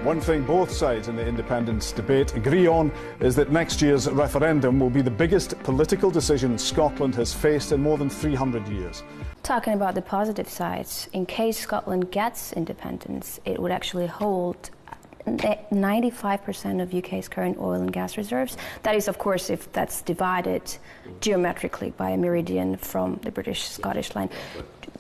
One thing both sides in the independence debate agree on is that next year's referendum will be the biggest political decision Scotland has faced in more than 300 years. Talking about the positive sides, in case Scotland gets independence, it would actually hold 95% of UK's current oil and gas reserves. That is, of course, if that's divided geometrically by a meridian from the British-Scottish line.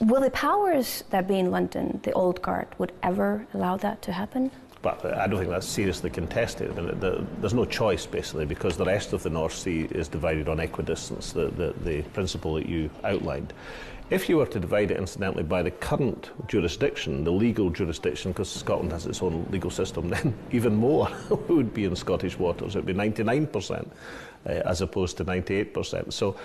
Will the powers that be in London, the old guard, would ever allow that to happen? But I don't think that's seriously contested. I mean, there's no choice, basically, because the rest of the North Sea is divided on equidistance, the principle that you outlined. If you were to divide it, incidentally, by the current jurisdiction, the legal jurisdiction, because Scotland has its own legal system, then even more would be in Scottish waters. It would be 99% as opposed to 98%. So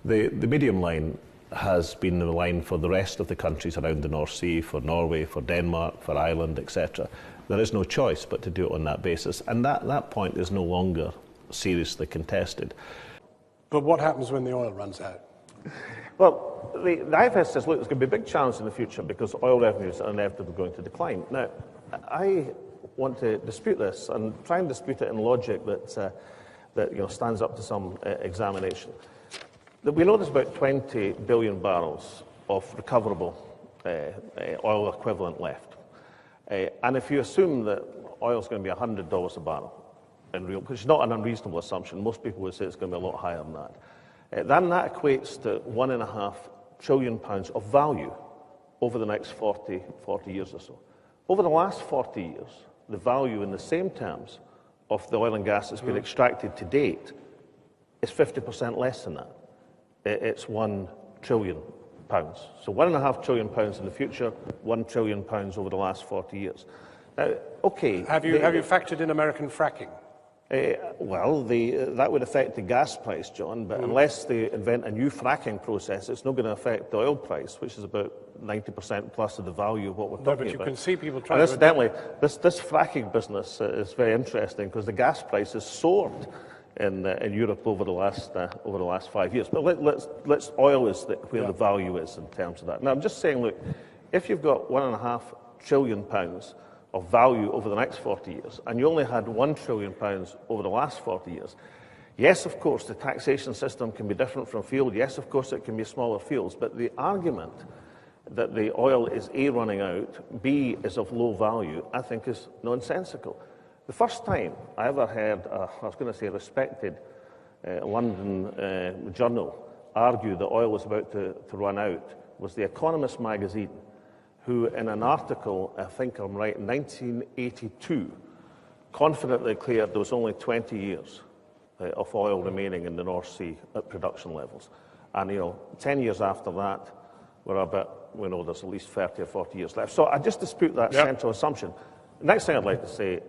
the medium line has been the line for the rest of the countries around the North Sea, for Norway, for Denmark, for Ireland, etc. There is no choice but to do it on that basis, and that point is no longer seriously contested. But what happens when the oil runs out? Well, the IFS says, look, there's going to be a big challenge in the future because oil revenues are inevitably going to decline. Now, I want to dispute this and try and dispute it in logic that stands up to some examination. We know there's about 20 billion barrels of recoverable oil equivalent left. And if you assume that oil is going to be $100 a barrel, which is not an unreasonable assumption, most people would say it's going to be a lot higher than that, then that equates to £1.5 trillion of value over the next 40 years or so. Over the last 40 years, the value in the same terms of the oil and gas that's been extracted to date is 50% less than that. It's £1 trillion. So £1.5 trillion in the future, £1 trillion over the last 40 years. Now, okay. Have you factored in American fracking? Well, that would affect the gas price, John, but unless they invent a new fracking process, it's not going to affect the oil price, which is about 90% plus of the value of what we're talking about. No, but you can see people trying to... Incidentally, this fracking business is very interesting because the gas price has soared in Europe over the last 5 years. But let's oil is where the value is in terms of that. Now, I'm just saying, look, if you've got £1.5 trillion of value over the next 40 years, and you only had £1 trillion over the last 40 years, yes, of course, the taxation system can be different from field. Yes, of course, it can be smaller fields. But the argument that the oil is A, running out, B, is of low value, I think is nonsensical. The first time I ever heard, a respected London journal argue that oil was about to run out was The Economist magazine, who in an article, I think I'm right, in 1982, confidently declared there was only 20 years of oil remaining in the North Sea at production levels. And, 10 years after that, we know there's at least 30 or 40 years left. So I just dispute that central assumption. The next thing I'd like to say,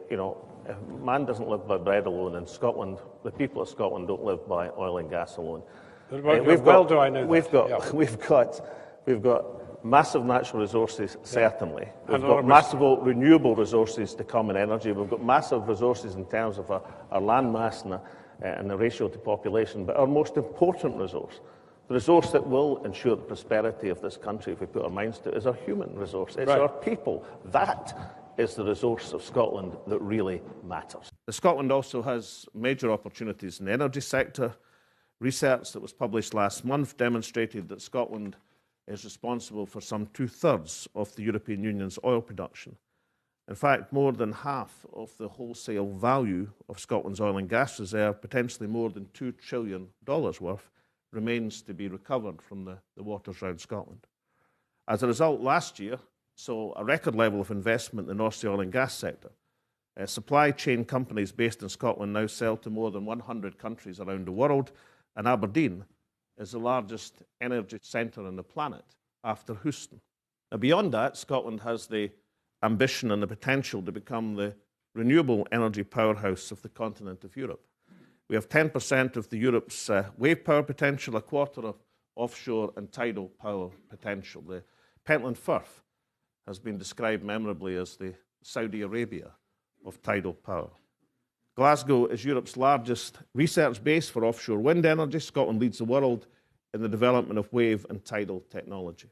man doesn't live by bread alone. In Scotland, the people of Scotland don't live by oil and gas alone. We've got massive natural resources, certainly. We've got massive renewable resources to come in energy. We've got massive resources in terms of our land mass and the ratio to population. But our most important resource, the resource that will ensure the prosperity of this country, if we put our minds to it, is our human resource. It's our people. That is the resource of Scotland that really matters. Scotland also has major opportunities in the energy sector. Research that was published last month demonstrated that Scotland is responsible for some 2/3 of the European Union's oil production. In fact, more than half of the wholesale value of Scotland's oil and gas reserve, potentially more than $2 trillion worth, remains to be recovered from the waters around Scotland. As a result, last year saw a record level of investment in the North Sea oil and gas sector. Supply chain companies based in Scotland now sell to more than 100 countries around the world, and Aberdeen is the largest energy centre on the planet after Houston. Now, beyond that, Scotland has the ambition and the potential to become the renewable energy powerhouse of the continent of Europe. We have 10% of Europe's wave power potential, a quarter of offshore and tidal power potential. The Pentland Firth has been described memorably as the Saudi Arabia of tidal power. Glasgow is Europe's largest research base for offshore wind energy. Scotland leads the world in the development of wave and tidal technology.